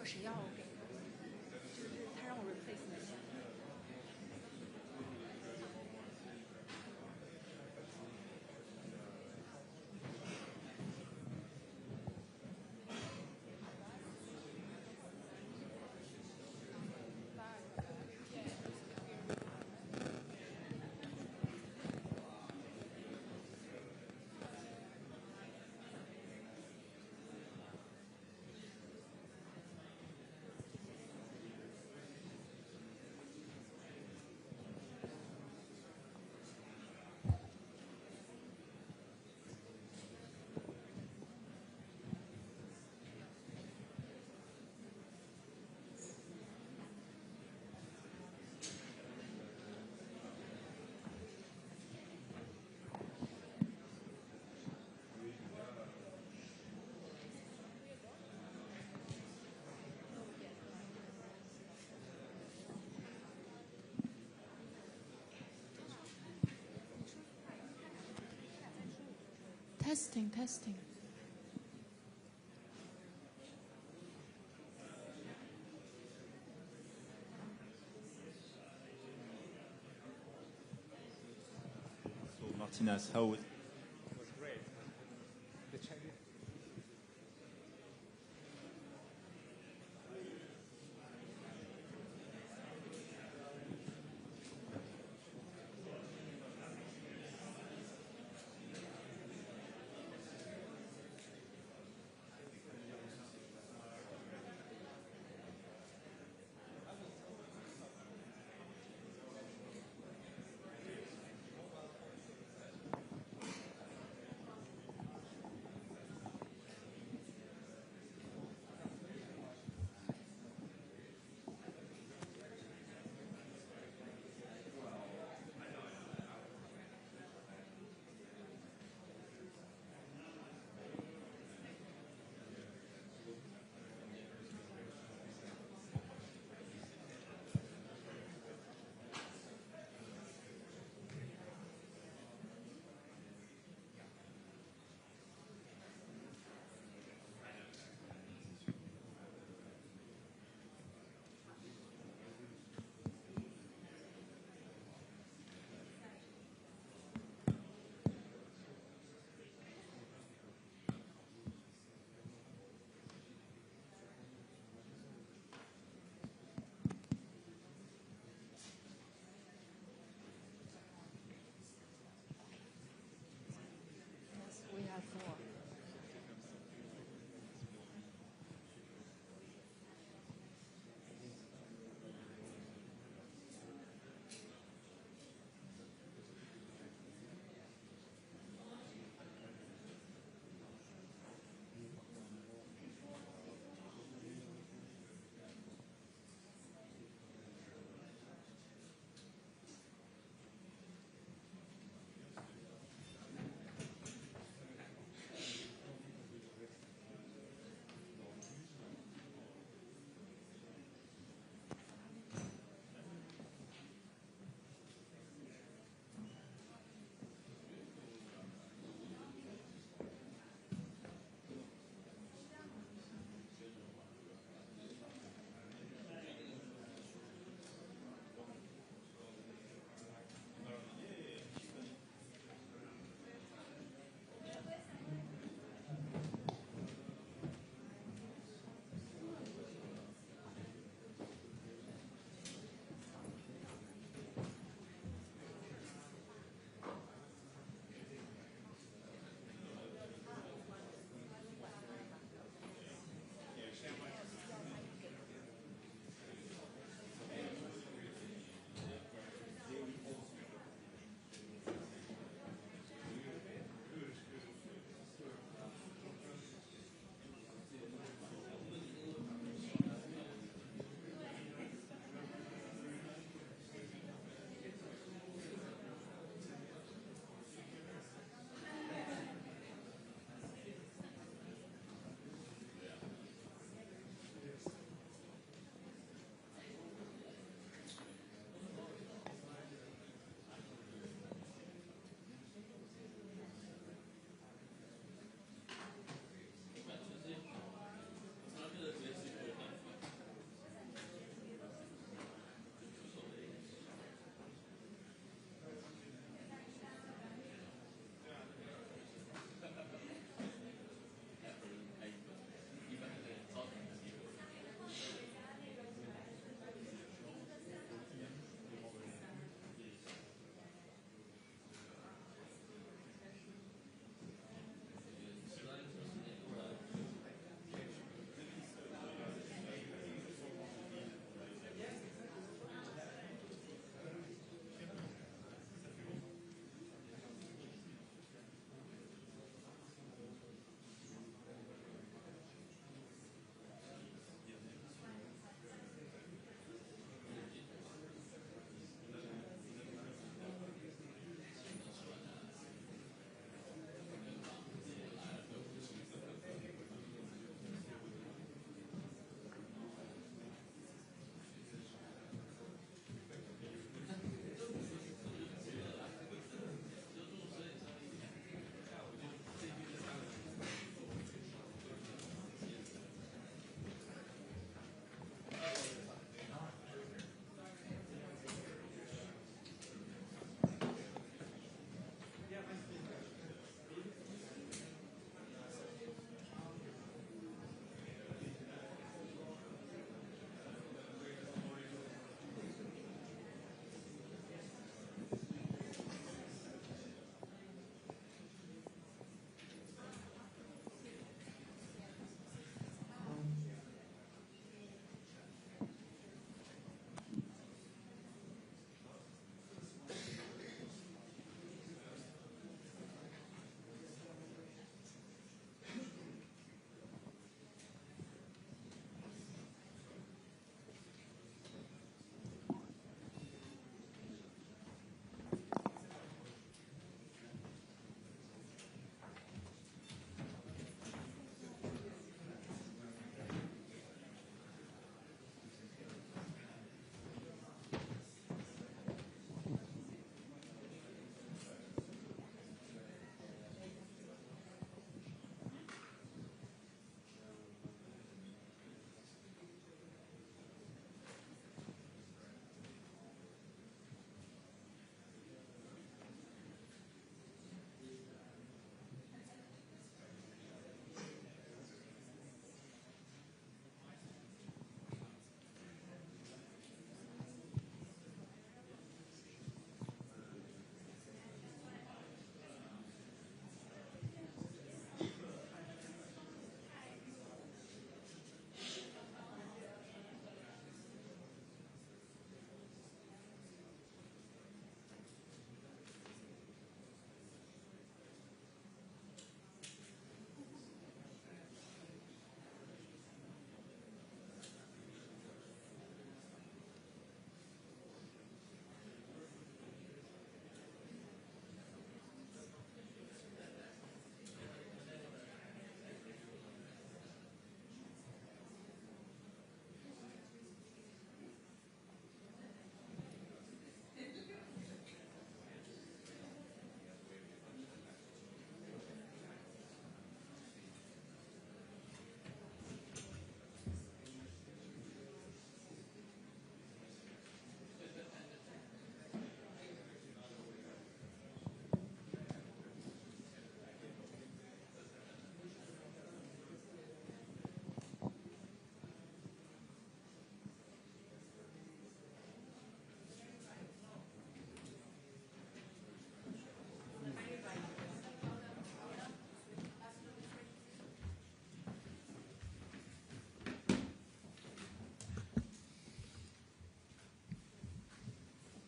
匙要给的，就是他让我 replace 那些。Testing, testing. So Martinez, how was great. The Chinese.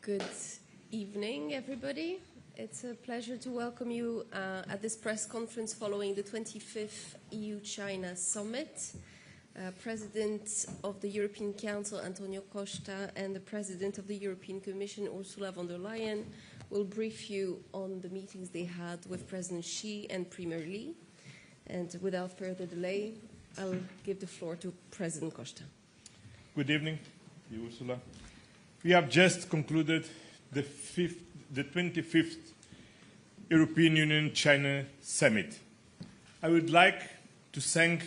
Good evening, everybody. It's a pleasure to welcome you at this press conference following the 25th EU-China Summit. President of the European Council, Antonio Costa, and the President of the European Commission, Ursula von der Leyen, will brief you on the meetings they had with President Xi and Premier Li. And without further delay, I'll give the floor to President Costa. Good evening, Ursula. We have just concluded the 25th European Union-China Summit. I would like to thank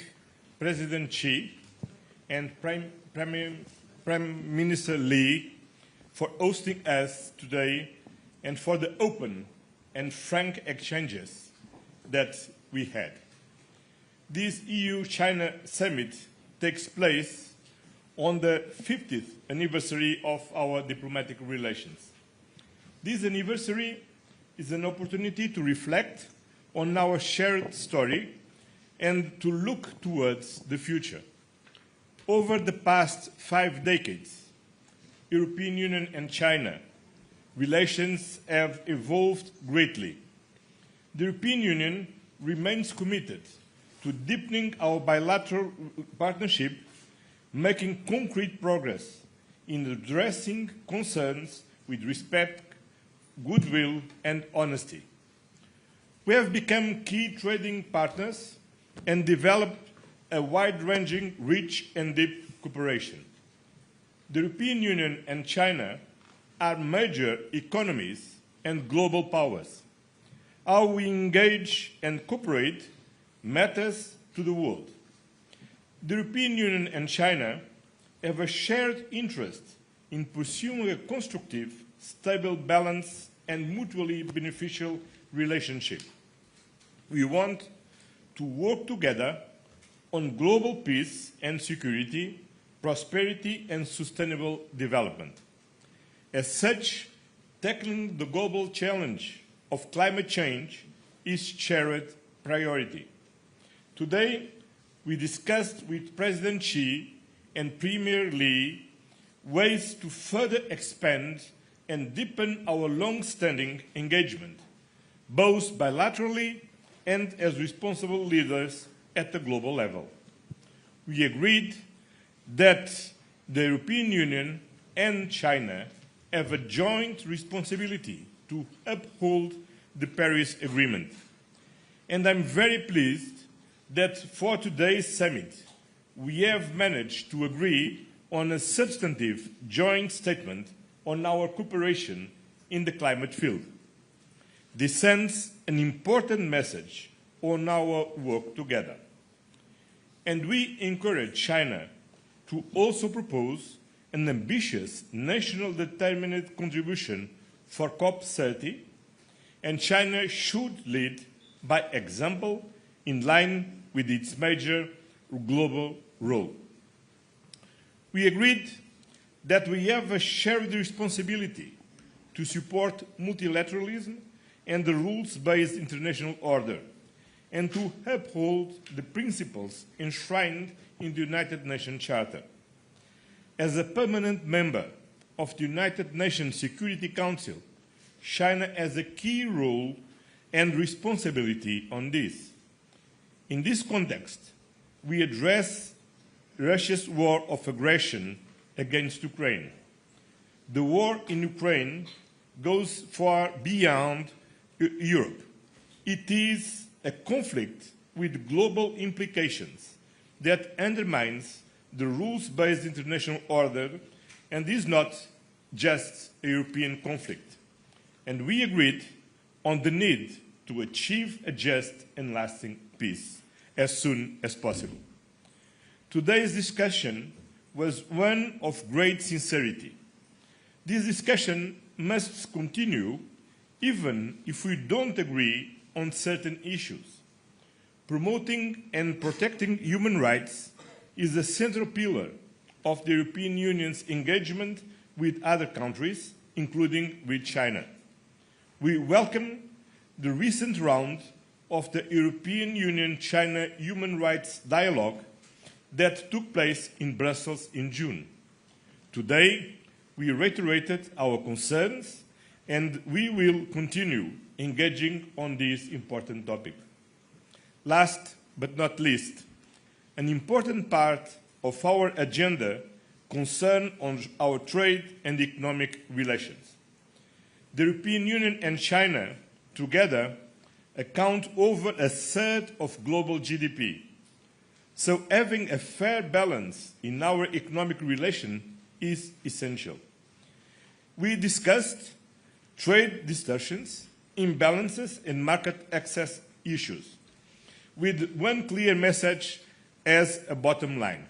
President Xi and Prime Minister Li for hosting us today and for the open and frank exchanges that we had. This EU-China Summit takes place on the 50th anniversary of our diplomatic relations. This anniversary is an opportunity to reflect on our shared story and to look towards the future. Over the past 5 decades, European Union and China relations have evolved greatly. The European Union remains committed to deepening our bilateral partnership, making concrete progress in addressing concerns with respect, goodwill, and honesty. We have become key trading partners and developed a wide-ranging, rich and deep cooperation. The European Union and China are major economies and global powers. How we engage and cooperate matters to the world. The European Union and China have a shared interest in pursuing a constructive, stable, balanced, and mutually beneficial relationship. We want to work together on global peace and security, prosperity, and sustainable development. As such, tackling the global challenge of climate change is shared priority. Today, we discussed with President Xi and Premier Li ways to further expand and deepen our long-standing engagement, both bilaterally and as responsible leaders at the global level. We agreed that the European Union and China have a joint responsibility to uphold the Paris Agreement. And I'm very pleased that for today's summit, we have managed to agree on a substantive joint statement on our cooperation in the climate field. This sends an important message on our work together. And we encourage China to also propose an ambitious national determined contribution for COP30, and China should lead by example in line with its major global role. We agreed that we have a shared responsibility to support multilateralism and the rules-based international order, and to uphold the principles enshrined in the United Nations Charter. As a permanent member of the United Nations Security Council, China has a key role and responsibility on this. In this context, we address Russia's war of aggression against Ukraine. The war in Ukraine goes far beyond Europe. It is a conflict with global implications that undermines the rules-based international order and is not just a European conflict. And we agreed on the need to achieve a just and lasting peace as soon as possible. Today's discussion was one of great sincerity. This discussion must continue even if we don't agree on certain issues. Promoting and protecting human rights is a central pillar of the European Union's engagement with other countries, including with China. We welcome the recent round of the European Union-China Human Rights Dialogue that took place in Brussels in June. Today, we reiterated our concerns, and we will continue engaging on this important topic. Last but not least, an important part of our agenda concerns our trade and economic relations. The European Union and China together account over a third of global GDP. So having a fair balance in our economic relation is essential. We discussed trade distortions, imbalances, and market access issues, with one clear message as a bottom line.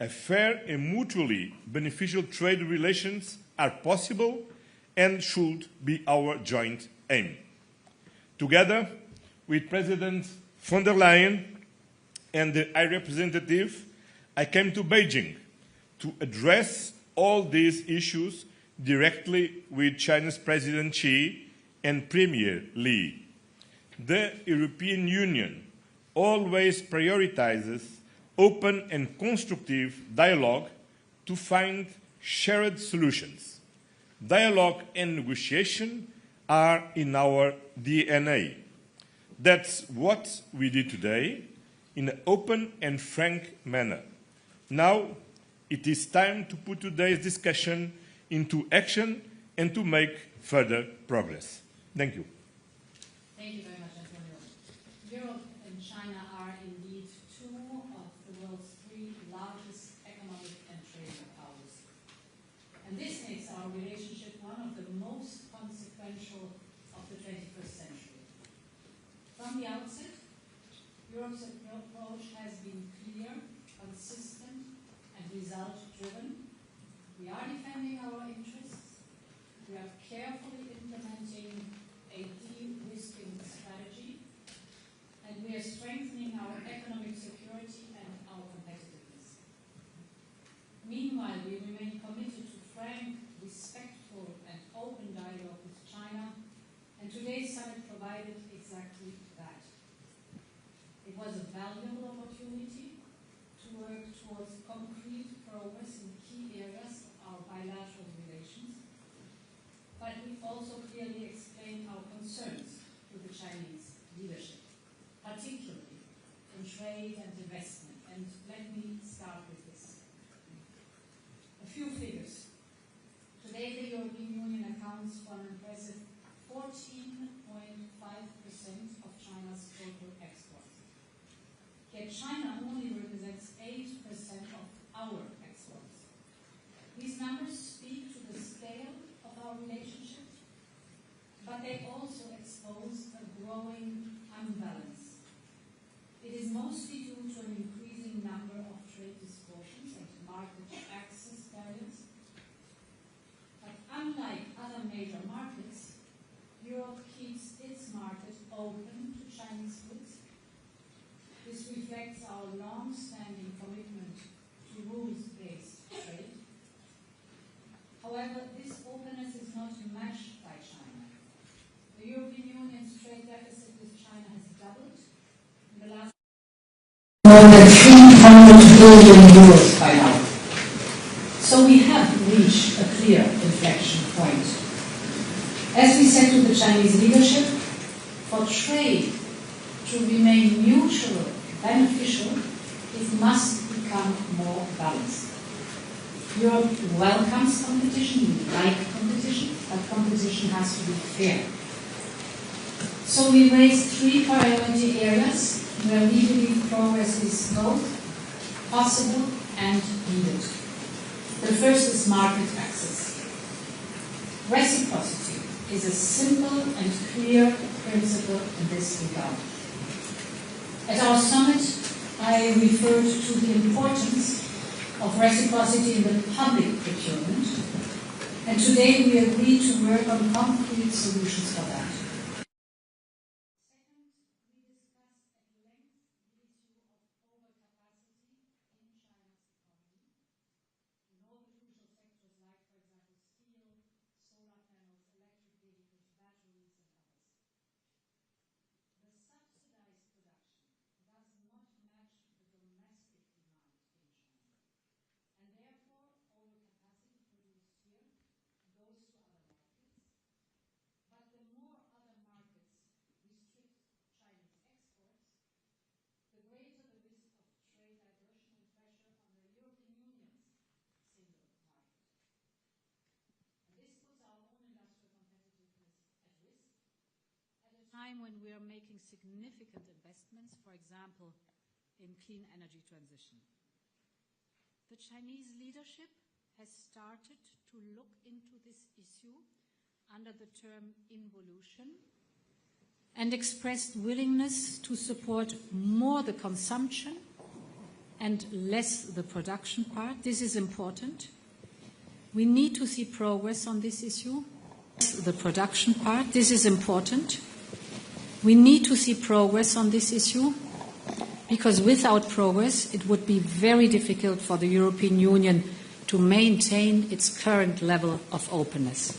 A fair and mutually beneficial trade relations are possible and should be our joint aim. Together with President von der Leyen and the High Representative, I came to Beijing to address all these issues directly with China's President Xi and Premier Li. The European Union always prioritizes open and constructive dialogue to find shared solutions. Dialogue and negotiation are in our DNA. That's what we did today in an open and frank manner. Now it is time to put today's discussion into action and to make further progress. Thank you. Thank you very much, Antonio. Europe and China are indeed two of the world's three largest economic and trading powers. And this makes our relationship one of the most consequential of the 21st century. From the outset, Europe's approach has been clear, consistent, and result-driven. We are defending our interests. We are carefully implementing a de-risking strategy, and we are strengthening our economic security and our competitiveness. Meanwhile, we remain committed to frank, respectful, and open dialogue with China, and today's summit provided exactly that. It was a valuable opportunity to work towards concrete progress in key areas of our bilateral relations, but we also clearly explained our concerns to the Chinese leadership, particularly in trade and investment. And let me start with this. A few figures. Today, the European Union accounts for an impressive 14.5% of China's total exports. Yet China only represents 8% of our exports. These numbers speak to the scale of our relationship, but they also expose a growing unbalance. It is mostly due to an increasing number of trade distortions and market access barriers. But unlike other major markets, Europe keeps its market open to Chinese goods. This reflects our long-standing commitment to rules-based trade. However, this openness is not matched by China. The European Union's trade deficit with China has doubled in the last more than 300 billion euros by now. So we have reached a clear inflection point. As we said to the Chinese leadership, for trade to remain mutual, beneficial, it must become more balanced. Europe welcomes competition, we like competition, but competition has to be fair. So we raised three priority areas where we believe progress is both possible and needed. The first is market access. Reciprocity is a simple and clear principle in this regard. At our summit, I referred to the importance of reciprocity in the public procurement, and today we agreed to work on concrete solutions for that. Second, we discussed at length the issue of overcapacity in China's economy in all the crucial sectors like, for example, steel, solar panels, electric vehicles, batteries, and others. The subsidized production does not match the domestic demand in China, and therefore overcapacity produced here time when we are making significant investments, for example, in clean energy transition. The Chinese leadership has started to look into this issue under the term involution and expressed willingness to support more the consumption and less the production part. This is important. We need to see progress on this issue. The production part, this is important. We need to see progress on this issue because without progress it would be very difficult for the European Union to maintain its current level of openness.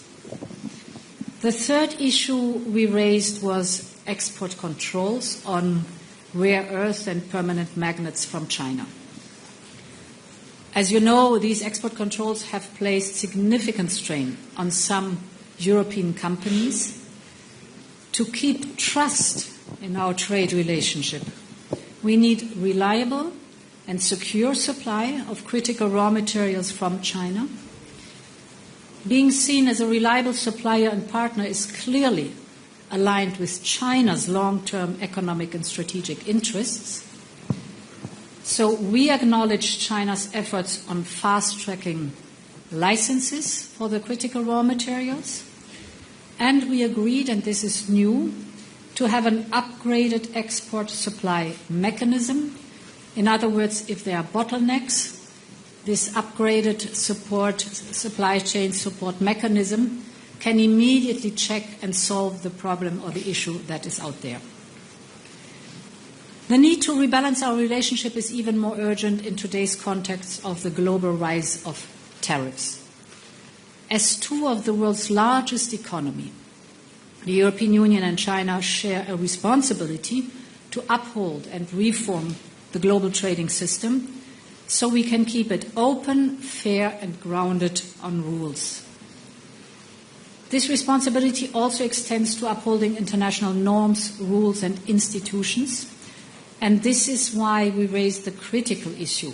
The third issue we raised was export controls on rare earth and permanent magnets from China. As you know, these export controls have placed significant strain on some European companies. To keep trust in our trade relationship, we need reliable and secure supply of critical raw materials from China. Being seen as a reliable supplier and partner is clearly aligned with China's long-term economic and strategic interests. So we acknowledge China's efforts on fast-tracking licenses for the critical raw materials, and we agreed, and this is new, to have an upgraded export supply mechanism. In other words, if there are bottlenecks, this upgraded supply chain support mechanism can immediately check and solve the problem or the issue that is out there. The need to rebalance our relationship is even more urgent in today's context of the global rise of tariffs. As two of the world's largest economies, the European Union and China share a responsibility to uphold and reform the global trading system so we can keep it open, fair, and grounded on rules. This responsibility also extends to upholding international norms, rules, and institutions. And this is why we raised the critical issue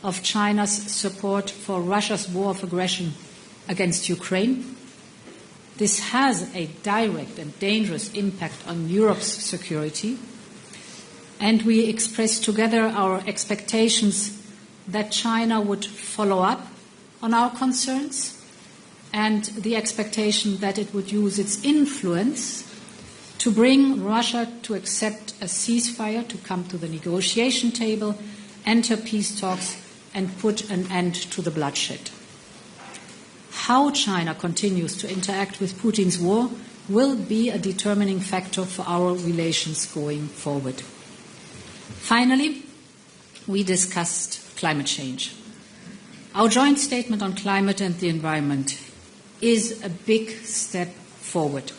of China's support for Russia's war of aggression against Ukraine. This has a direct and dangerous impact on Europe's security. And we expressed together our expectations that China would follow up on our concerns and the expectation that it would use its influence to bring Russia to accept a ceasefire, to come to the negotiation table, enter peace talks, and put an end to the bloodshed. How China continues to interact with Putin's war will be a determining factor for our relations going forward. Finally, we discussed climate change. Our joint statement on climate and the environment is a big step forward.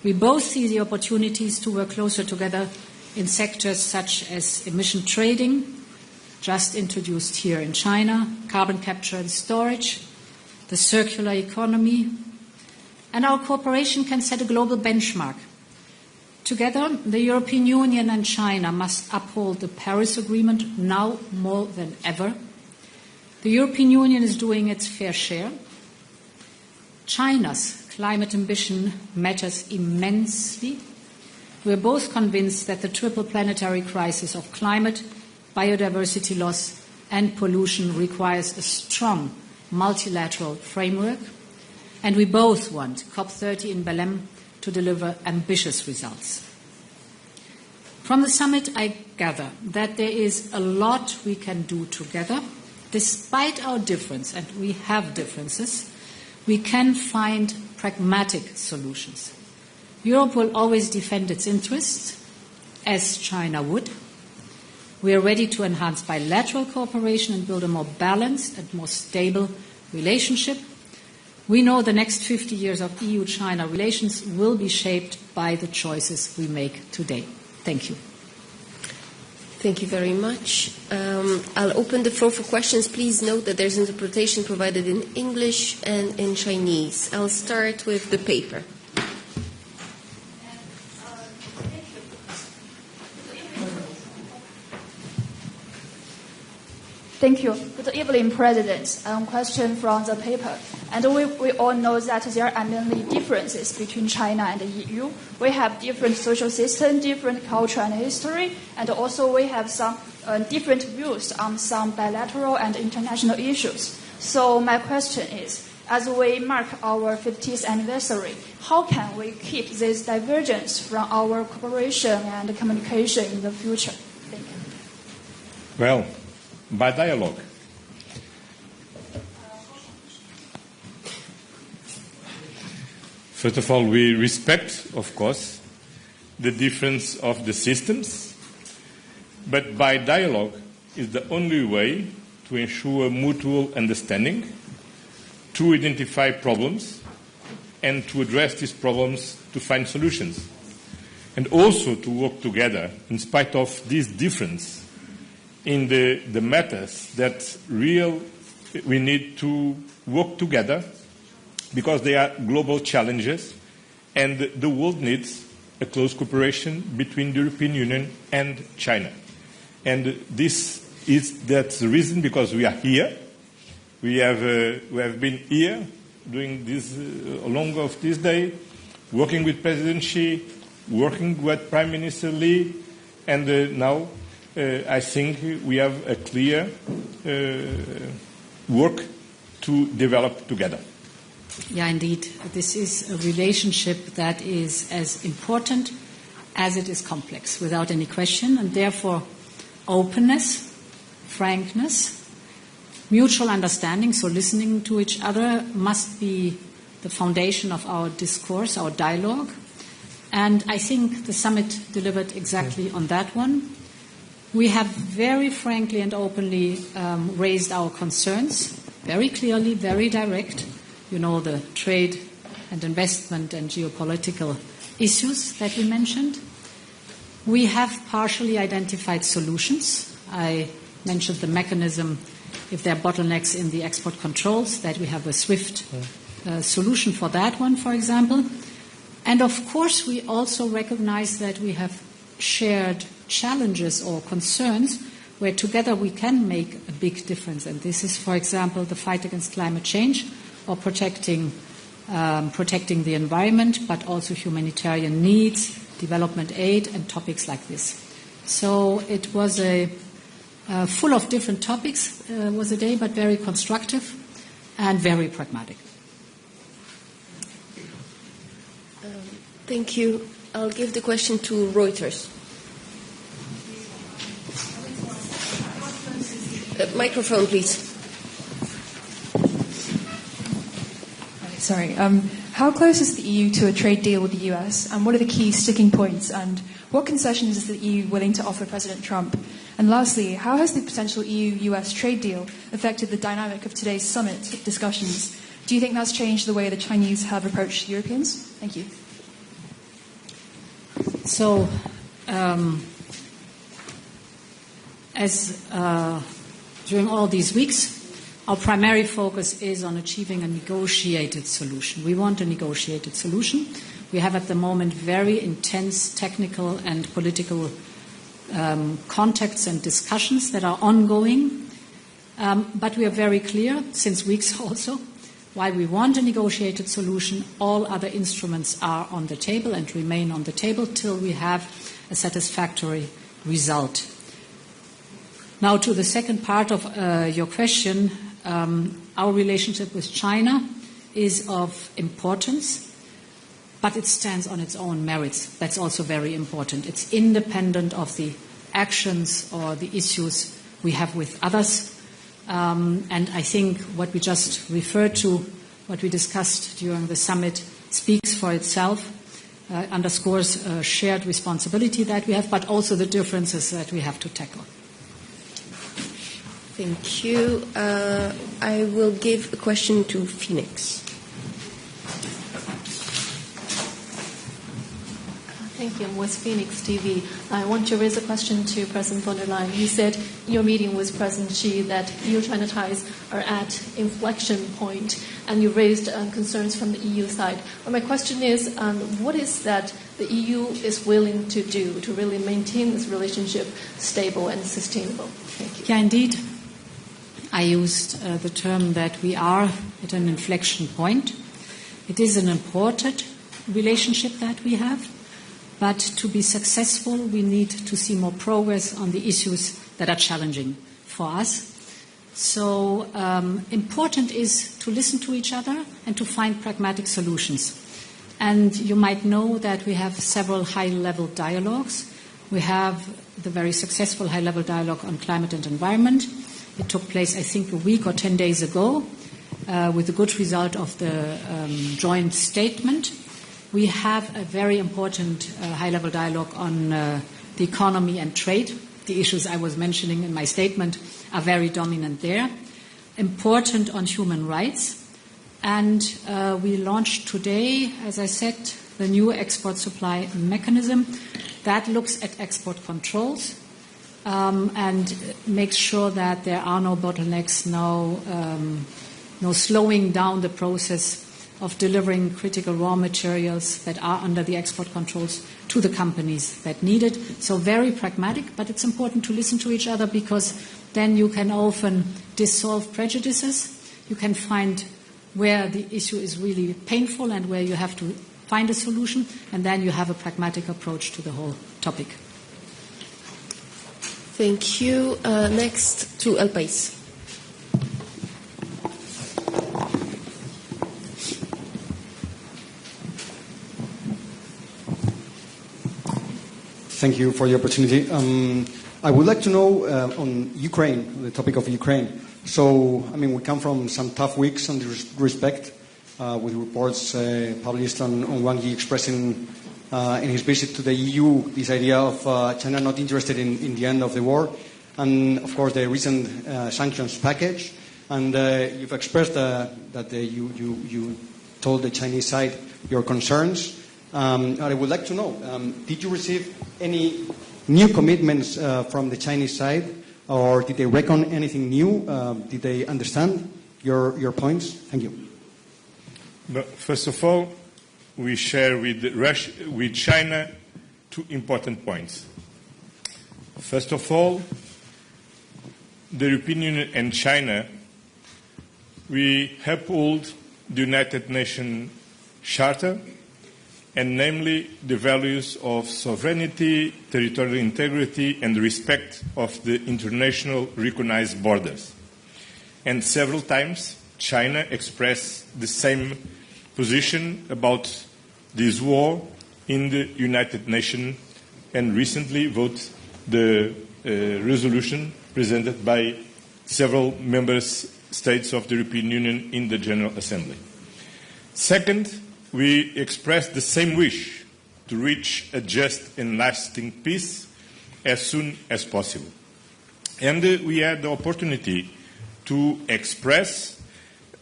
We both see the opportunities to work closer together in sectors such as emission trading, just introduced here in China, carbon capture and storage, the circular economy, and our cooperation can set a global benchmark. Together, the European Union and China must uphold the Paris Agreement now more than ever. The European Union is doing its fair share. China's climate ambition matters immensely. We are both convinced that the triple planetary crisis of climate, biodiversity loss, and pollution requires a strong multilateral framework, and we both want COP30 in Belém to deliver ambitious results. From the summit, I gather that there is a lot we can do together. Despite our difference, and we have differences, we can find pragmatic solutions. Europe will always defend its interests, as China would. We are ready to enhance bilateral cooperation and build a more balanced and more stable relationship. We know the next 50 years of EU-China relations will be shaped by the choices we make today. Thank you. Thank you very much. I'll open the floor for questions. Please note that there's interpretation provided in English and in Chinese. I'll start with the paper. Thank you. Good evening, President. Question from the paper. And we all know that there are many differences between China and the EU. We have different social system, different culture and history, and also we have some different views on some bilateral and international issues. So my question is, as we mark our 50th anniversary, how can we keep this divergence from our cooperation and communication in the future? Thank you. Well, by dialogue. First of all, we respect, of course, the difference of the systems, but by dialogue is the only way to ensure mutual understanding, to identify problems, and to address these problems to find solutions, and also to work together in spite of this difference in the matters that we need to work together because they are global challenges and the world needs a close cooperation between the European Union and China. And that's the reason because we are here. We have been here doing this along of this day, working with President Xi, working with Prime Minister Li, and now I think we have a clear work to develop together. Yeah, indeed. This is a relationship that is as important as it is complex, without any question, and therefore openness, frankness, mutual understanding, so listening to each other must be the foundation of our discourse, our dialogue. And I think the summit delivered exactly on that one. We have very frankly and openly raised our concerns, very clearly, very direct. You know, the trade and investment and geopolitical issues that we mentioned. We have partially identified solutions. I mentioned the mechanism, if there are bottlenecks in the export controls, that we have a swift solution for that one, for example. And of course, we also recognize that we have shared challenges or concerns where together we can make a big difference. And this is, for example, the fight against climate change, or protecting the environment, but also humanitarian needs, development aid, and topics like this. So it was full of different topics, was a day, but very constructive and very pragmatic. Thank you. I'll give the question to Reuters. Microphone, please. Sorry. How close is the EU to a trade deal with the US, and what are the key sticking points, and what concessions is the EU willing to offer President Trump? And lastly, how has the potential EU-US trade deal affected the dynamic of today's summit discussions? Do you think that's changed the way the Chinese have approached Europeans? Thank you. So, during all these weeks, our primary focus is on achieving a negotiated solution. We want a negotiated solution. We have at the moment very intense technical and political contacts and discussions that are ongoing. But we are very clear, since weeks also, while we want a negotiated solution, all other instruments are on the table and remain on the table till we have a satisfactory result. Now to the second part of your question, our relationship with China is of importance, but it stands on its own merits. That's also very important. It's independent of the actions or the issues we have with others. And I think what we just referred to, what we discussed during the summit, speaks for itself, underscores a shared responsibility that we have, but also the differences that we have to tackle. Thank you. I will give a question to Phoenix. Thank you. I'm with Phoenix TV. I want to raise a question to President von der Leyen. You said in your meeting with President Xi that EU-China ties are at inflection point, and you raised concerns from the EU side. But my question is, what is that the EU is willing to do to really maintain this relationship stable and sustainable? Thank you. Yeah, indeed. I used the term that we are at an inflection point. It is an important relationship that we have, but to be successful, we need to see more progress on the issues that are challenging for us. So important is to listen to each other and to find pragmatic solutions. And you might know that we have several high-level dialogues. We have the very successful high-level dialogue on climate and environment. It took place, I think, a week or 10 days ago with the good result of the joint statement. We have a very important high-level dialogue on the economy and trade. The issues I was mentioning in my statement are very dominant there. Important on human rights. And we launched today, as I said, the new export supply mechanism that looks at export controls and makes sure that there are no bottlenecks, no slowing down the process of delivering critical raw materials that are under the export controls to the companies that need it. So very pragmatic, but it's important to listen to each other because then you can often dissolve prejudices. You can find where the issue is really painful and where you have to find a solution, and then you have a pragmatic approach to the whole topic. Thank you. Next to El País. Thank you for the opportunity. I would like to know on Ukraine, the topic of Ukraine. So, I mean, we come from some tough weeks in this respect, with reports published on Wang Yi expressing in his visit to the EU this idea of China not interested in the end of the war, and of course the recent sanctions package. And you've expressed that you told the Chinese side your concerns. I would like to know, did you receive any new commitments from the Chinese side, or did they reckon anything new? Did they understand your points? Thank you. But first of all, we share with China two important points. First of all, the European Union and China, we uphold the United Nations Charter, and namely the values of sovereignty, territorial integrity, and respect of the international recognized borders. And several times, China expressed the same position about this war in the United Nations, and recently voted the resolution presented by several member states of the European Union in the General Assembly. Second, we expressed the same wish to reach a just and lasting peace as soon as possible. And we had the opportunity to express,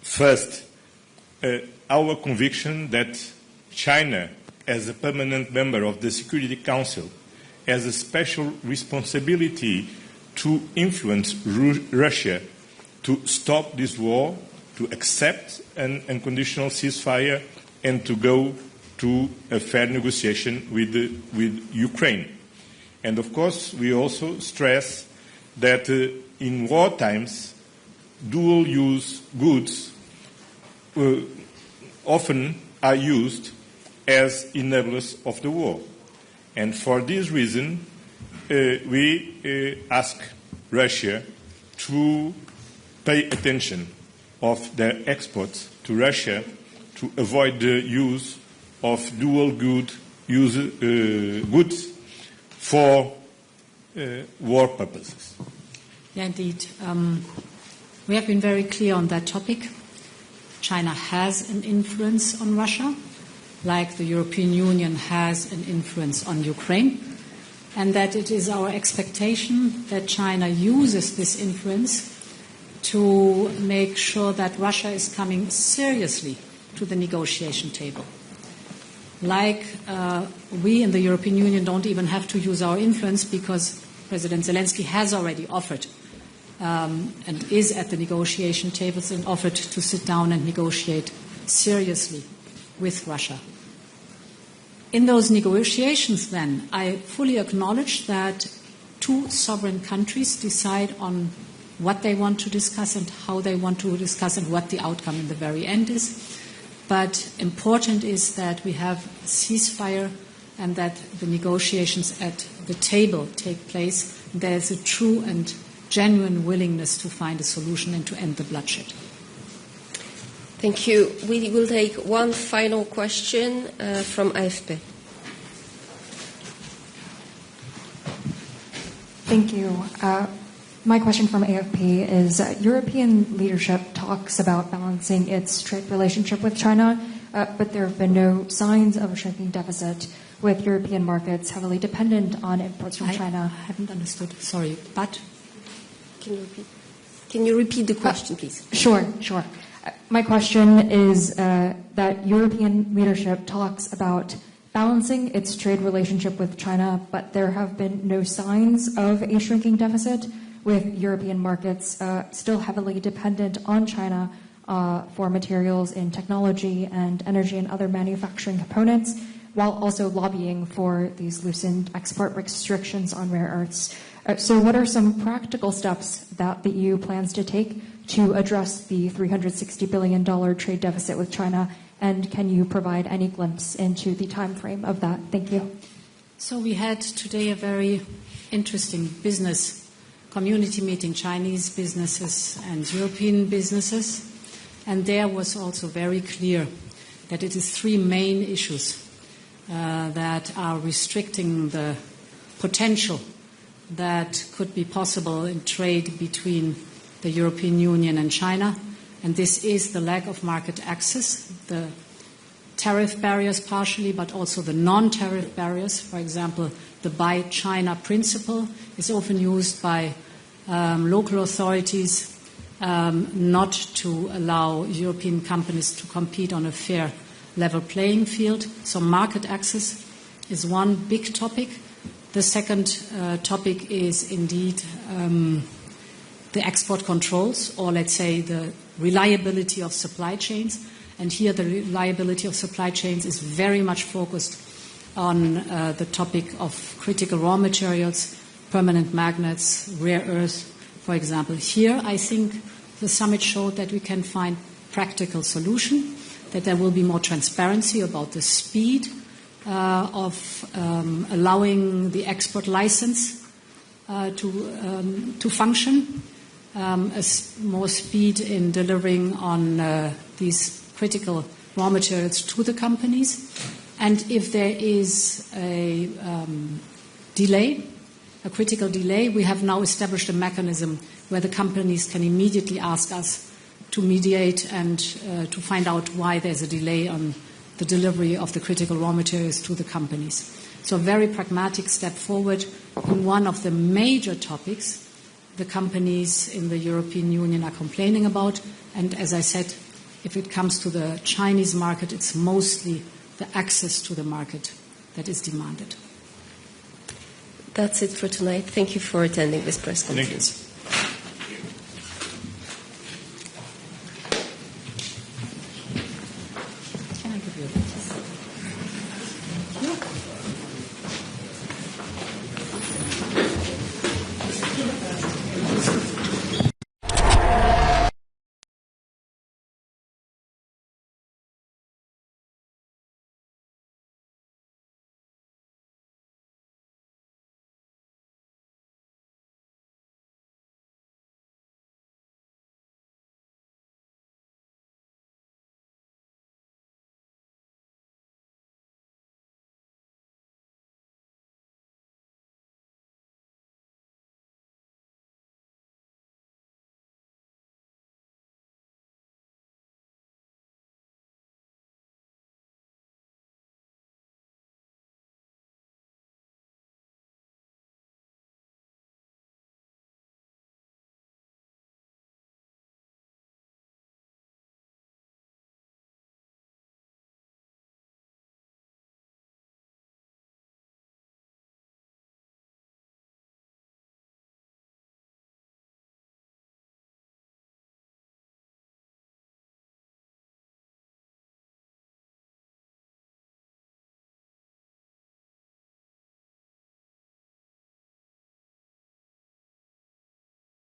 first, our conviction that China, as a permanent member of the Security Council, has a special responsibility to influence Russia to stop this war, to accept an unconditional ceasefire, and to go to a fair negotiation with Ukraine. And of course, we also stress that in war times, dual-use goods often are used as enablers of the war. And for this reason, we ask Russia to pay attention of their exports to Russia to avoid the use of dual goods for war purposes. Yeah, indeed. We have been very clear on that topic. China has an influence on Russia, like the European Union has an influence on Ukraine, and that it is our expectation that China uses this influence to make sure that Russia is coming seriously to the negotiation table. Like we in the European Union don't even have to use our influence because President Zelensky has already offered and is at the negotiation tables and offered to sit down and negotiate seriously with Russia. In those negotiations then, I fully acknowledge that two sovereign countries decide on what they want to discuss and how they want to discuss and what the outcome in the very end is. But important is that we have a ceasefire and that the negotiations at the table take place. There is a true and genuine willingness to find a solution and to end the bloodshed. Thank you. We will take one final question from AFP. Thank you. My question from AFP is European leadership talks about balancing its trade relationship with China, but there have been no signs of a shrinking deficit, with European markets heavily dependent on imports from China. I haven't understood. Sorry, but Can you repeat the question, please? Sure. My question is that European leadership talks about balancing its trade relationship with China, but there have been no signs of a shrinking deficit, with European markets still heavily dependent on China for materials in technology and energy and other manufacturing components, while also lobbying for these loosened export restrictions on rare earths. So what are some practical steps that the EU plans to take to address the $360 billion trade deficit with China, and can you provide any glimpse into the time frame of that? Thank you. So we had today a very interesting business community meeting, Chinese businesses and European businesses, and there was also very clear that it is three main issues that are restricting the potential that could be possible in trade between the European Union and China, and this is the lack of market access, the tariff barriers partially, but also the non-tariff barriers. For example, the Buy China principle is often used by local authorities not to allow European companies to compete on a fair level playing field. So market access is one big topic. The second topic is indeed the export controls, or let's say the reliability of supply chains. And here the reliability of supply chains is very much focused on the topic of critical raw materials, permanent magnets, rare earth, for example. Here I think the summit showed that we can find practical solution, that there will be more transparency about the speed of allowing the export license to function, more speed in delivering on these critical raw materials to the companies. And if there is a delay, a critical delay, we have now established a mechanism where the companies can immediately ask us to mediate and to find out why there's a delay on the delivery of the critical raw materials to the companies. So a very pragmatic step forward in one of the major topics the companies in the European Union are complaining about. And as I said, if it comes to the Chinese market, it's mostly the access to the market that is demanded. That's it for tonight. Thank you for attending this press conference. Thank you.